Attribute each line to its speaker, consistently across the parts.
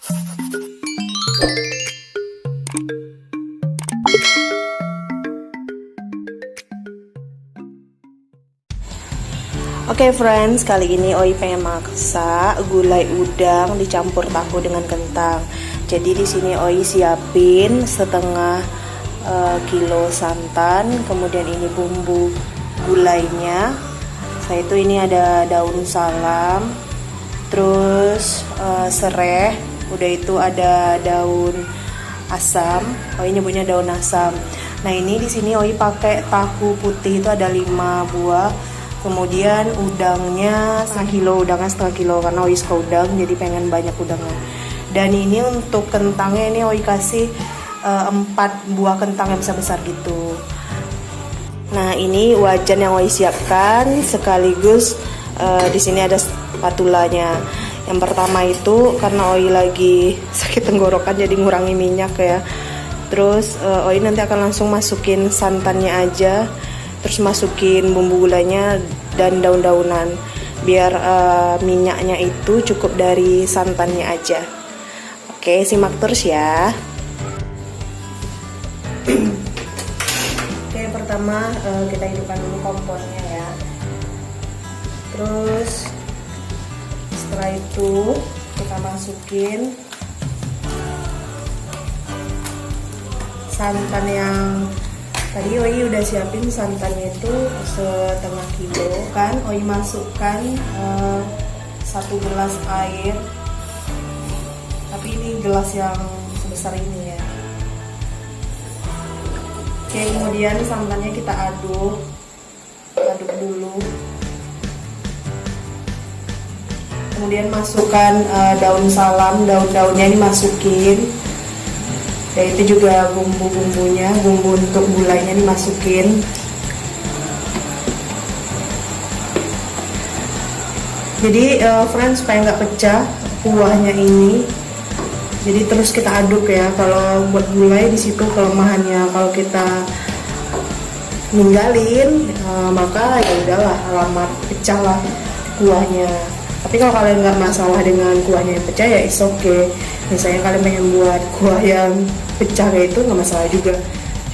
Speaker 1: Oke friends, kali ini Oi pengen masak gulai udang dicampur tahu dengan kentang. Jadi di sini Oi siapin setengah kilo santan, kemudian ini bumbu gulainya. Saya itu ini ada daun salam, terus serai, udah itu ada daun asam. Oi nyebutnya daun asam. Nah ini di sini Oi pakai tahu putih itu ada 5 buah. Kemudian udangnya setengah kilo karena Oi suka udang jadi pengen banyak udangnya. Dan ini untuk kentangnya ini Oi kasih 4 buah kentang yang besar-besar gitu. Nah ini wajan yang Oi siapkan sekaligus di sini ada spatulanya. Yang pertama itu karena Oi lagi sakit tenggorokan jadi ngurangi minyak ya. Terus Oi nanti akan langsung masukin santannya aja. Terus masukin bumbu gulanya dan daun-daunan biar minyaknya itu cukup dari santannya aja. Oke, simak terus ya. Oke, pertama kita hidupkan dulu kompornya ya. Terus setelah itu kita masukin santan yang tadi Oi udah siapin. Santannya itu setengah kilo kan. Oi masukkan 1 gelas air, tapi ini gelas yang sebesar ini ya. Oke, kemudian santannya kita aduk dulu. Kemudian masukkan daun salam, daun-daunnya dimasukin. Ya itu juga bumbu-bumbunya, bumbu untuk gulainya dimasukin. Jadi friends, supaya nggak pecah kuahnya ini, jadi terus kita aduk ya. Kalau buat gulai di situ kelemahannya, kalau kita ninggalin maka ya udahlah, alamat pecah lah kuahnya. Tapi kalau kalian nggak masalah dengan kuahnya yang pecah ya it's okay. Misalnya kalian pengen buat kuah yang pecah kayak itu nggak masalah juga.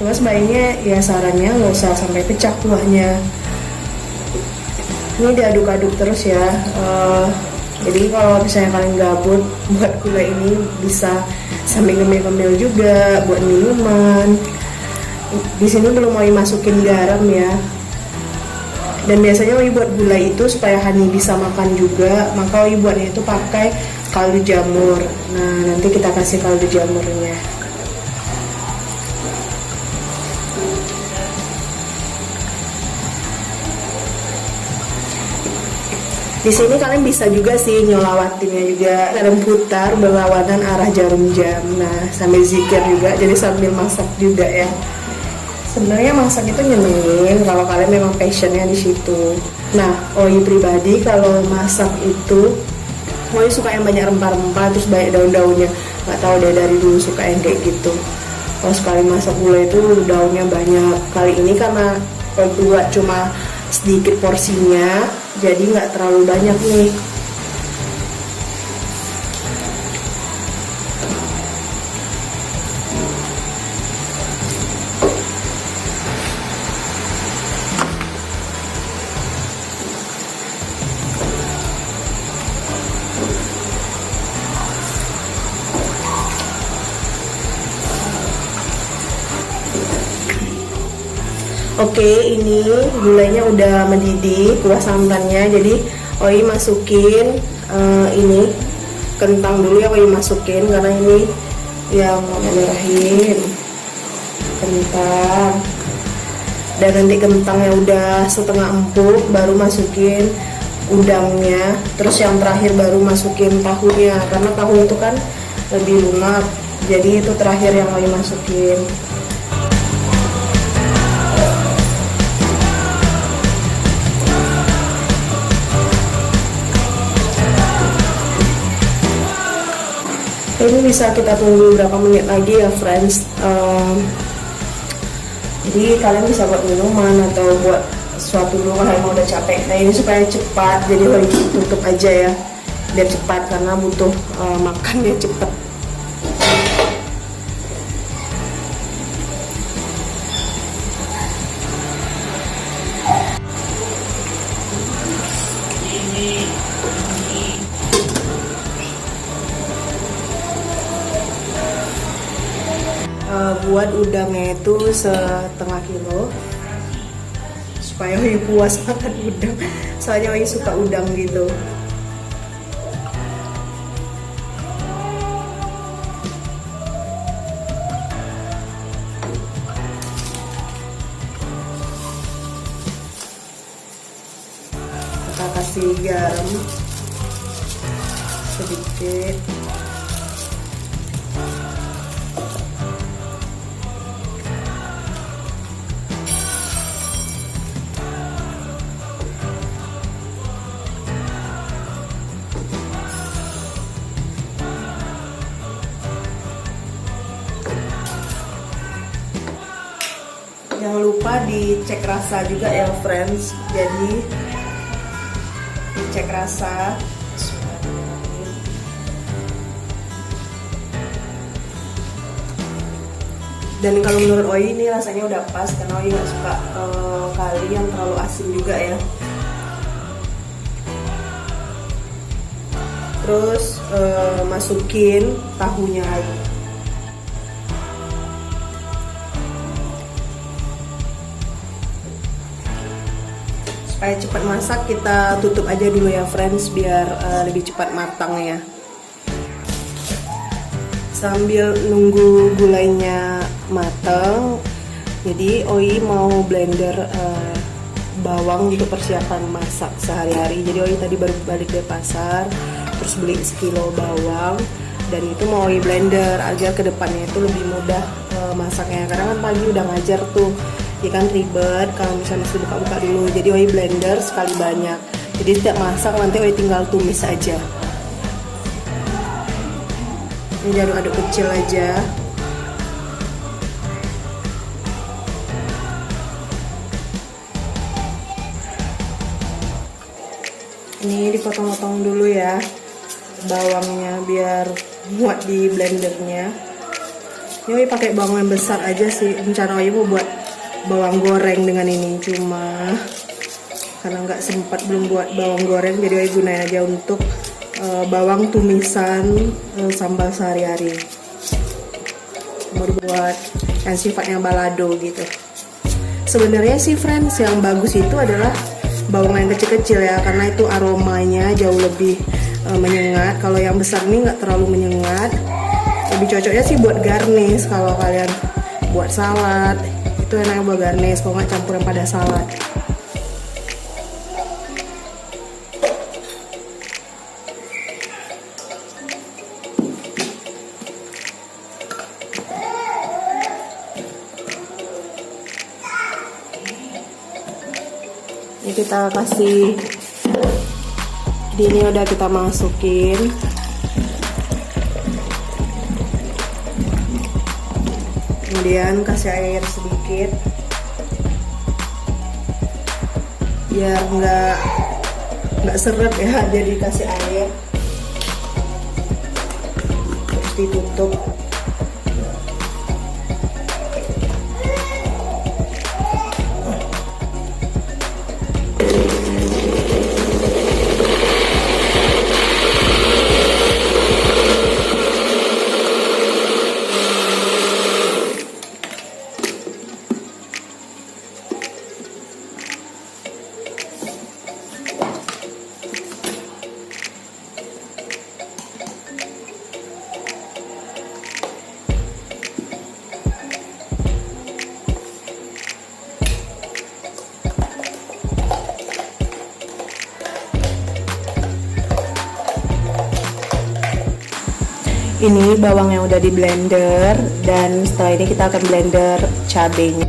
Speaker 1: Cuma sebaiknya ya sarannya nggak usah sampai pecah kuahnya. Ini diaduk-aduk terus ya. Jadi kalau misalnya kalian gabut buat gulai ini bisa sambil ngemil-ngemil juga buat minuman. Di sini belum mau masukin garam ya. Dan biasanya Oi buat gulai itu supaya Hani bisa makan juga, maka Oi buatnya itu pakai kaldu jamur. Nah nanti kita kasih kaldu jamurnya. Di sini kalian bisa juga sih nyolawatinnya juga, kadang putar berlawanan arah jarum jam. Nah sambil zikir juga, jadi sambil masak juga ya. Sebenarnya masak itu nyenengin kalau kalian memang passionnya di situ. Nah, Oi pribadi kalau masak itu Oi suka yang banyak rempah-rempah terus banyak daun-daunnya. Gak tahu deh dari dulu suka yang kayak gitu. Kalau sekali masak gulai itu daunnya banyak. Kali ini karena Oi buat cuma sedikit porsinya, jadi nggak terlalu banyak nih. Oke, ini gulainya udah mendidih, kuah santannya. Jadi Oi masukin ini kentang dulu ya, Oi masukin karena ini yang merahin kentang. Dan nanti kentangnya udah setengah empuk baru masukin udangnya. Terus yang terakhir baru masukin tahunya, karena tahu itu kan lebih lunak. Jadi itu terakhir yang Oi masukin. Ini bisa kita tunggu berapa menit lagi ya friends. Jadi kalian bisa buat minuman atau buat sesuatu dulu kalau emang udah capek. Nah ini supaya cepat, jadi harus tutup aja ya. biar cepat karena butuh makannya cepat. Buat udangnya itu setengah kilo supaya Oi puas makan udang, soalnya Oi suka udang gitu. Kita kasih garam sedikit. Jangan lupa dicek rasa juga ya friends, jadi dicek rasa. Dan kalau menurut Oi ini rasanya udah pas karena Oi nggak suka kali yang terlalu asin juga ya. Terus masukin tahunya lagi. Supaya cepat masak kita tutup aja dulu ya friends, biar lebih cepat matang ya. Sambil nunggu gulainya matang, jadi Oi mau blender bawang untuk persiapan masak sehari-hari. Jadi Oi tadi baru balik dari pasar, terus beli sekilo bawang, dan itu mau Oi blender agar kedepannya itu lebih mudah masaknya. Karena kan pagi udah ngajar tuh, ya kan ribet kalau misalnya mesti buka-buka dulu. Jadi Oi blender sekali banyak. Jadi setiap masak nanti Oi tinggal tumis aja. Ini aduk-aduk kecil aja. Ini dipotong-potong dulu ya bawangnya biar muat di blendernya. Ini Oi pakai bawang yang besar aja sih. Rencana Oi mau buat bawang goreng dengan ini, cuma karena nggak sempat belum buat bawang goreng, jadi Oi gunain aja untuk bawang tumisan sambal sehari-hari. Baru buat yang sifatnya balado gitu. Sebenarnya sih friends yang bagus itu adalah bawang yang kecil-kecil ya, karena itu aromanya jauh lebih menyengat. Kalau yang besar ini nggak terlalu menyengat. Lebih cocoknya sih buat garnish, kalau kalian buat salad itu enaknya buat garnish, kalau nggak campuran pada salad. Ini kita kasih, ini udah kita masukin. Kemudian kasih air sedikit biar nggak seret ya, jadi kasih air terus ditutup. Ini bawang yang udah di blender, dan setelah ini kita akan blender cabenya.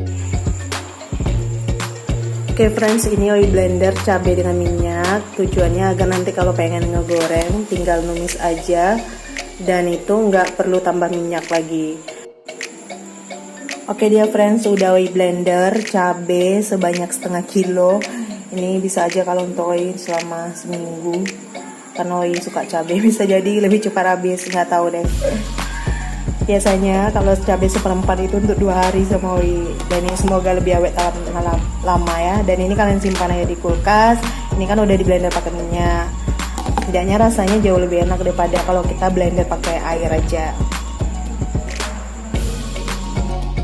Speaker 1: Oke friends, ini Oi blender cabai dengan minyak. Tujuannya agar nanti kalau pengen ngegoreng tinggal numis aja, dan itu nggak perlu tambah minyak lagi. Oke dia friends, udah Oi blender cabai sebanyak setengah kilo. Ini bisa aja kalau untuk Oi selama seminggu. karena Oi suka cabai. Bisa jadi lebih cepat habis, nggak tahu deh. Biasanya kalau cabai seperempat itu untuk 2 hari sama Oi. Dan ini semoga lebih awet lama ya. Dan ini kalian simpan aja di kulkas. Ini kan udah di blender pakai minyak. Tidaknya rasanya jauh lebih enak daripada kalau kita blender pakai air aja.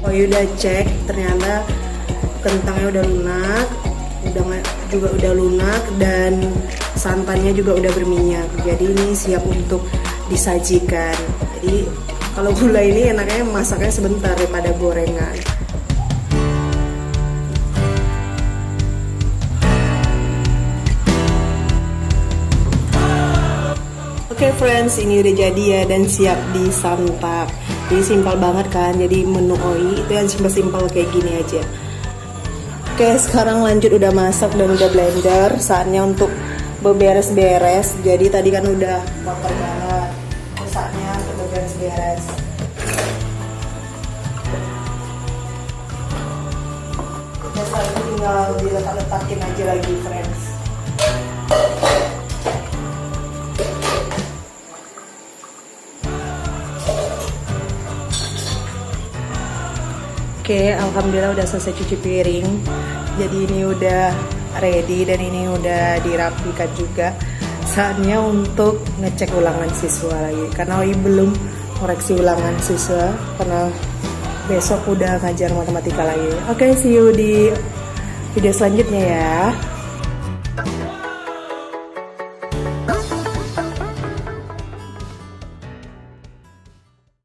Speaker 1: Oi udah cek, ternyata kentangnya udah lunak, juga udah lunak, dan santannya juga udah berminyak. Jadi ini siap untuk disajikan. Jadi kalau gulai ini enaknya masaknya sebentar daripada gorengan. Oke friends, ini udah jadi ya dan siap disantap. Jadi simpel banget kan. Jadi menu Oi itu yang simpel-simpel kayak gini aja. Oke, sekarang lanjut, udah masak dan udah blender. Saatnya untuk beberes-beres. Jadi tadi kan udah kotor banget. Saatnya untuk beberes-beres. Ya, setelah itu tinggal diletak-letakin aja lagi friends. Oke, alhamdulillah udah selesai cuci piring. Jadi ini udah ready dan ini udah dirapikan juga. Saatnya untuk ngecek ulangan siswa lagi. Karena Oi belum koreksi ulangan siswa karena besok udah ngajar matematika lagi. Oke, see you di video selanjutnya ya.